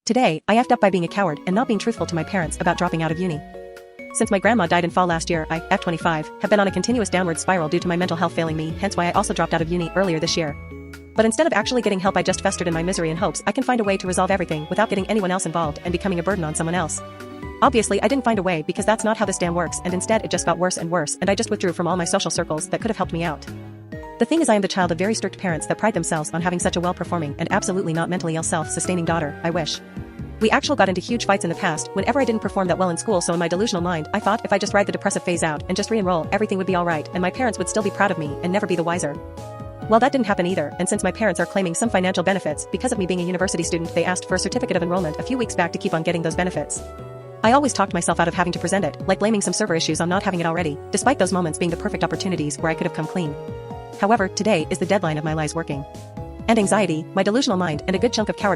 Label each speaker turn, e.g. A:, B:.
A: Today, I effed up by being a coward and not being truthful to my parents about dropping out of uni. Since my grandma died in fall last year, I, at 25, have been on a continuous downward spiral due to my mental health failing me, hence why I also dropped out of uni earlier this year. But instead of actually getting help, I just festered in my misery in hopes I can find a way to resolve everything without getting anyone else involved and becoming a burden on someone else. Obviously, I didn't find a way because that's not how this damn works, and instead it just got worse and worse, and I just withdrew from all my social circles that could have helped me out. The thing is, I am the child of very strict parents that pride themselves on having such a well-performing and absolutely not mentally ill self-sustaining daughter. I wish. We actually got into huge fights in the past whenever I didn't perform that well in school, so in my delusional mind, I thought if I just ride the depressive phase out and just re-enroll, everything would be alright and my parents would still be proud of me and never be the wiser. Well, that didn't happen either, and since my parents are claiming some financial benefits because of me being a university student, they asked for a certificate of enrollment a few weeks back to keep on getting those benefits. I always talked myself out of having to present it, like blaming some server issues on not having it already, despite those moments being the perfect opportunities where I could have come clean. However, today is the deadline of my lies working. And anxiety, my delusional mind, and a good chunk of coward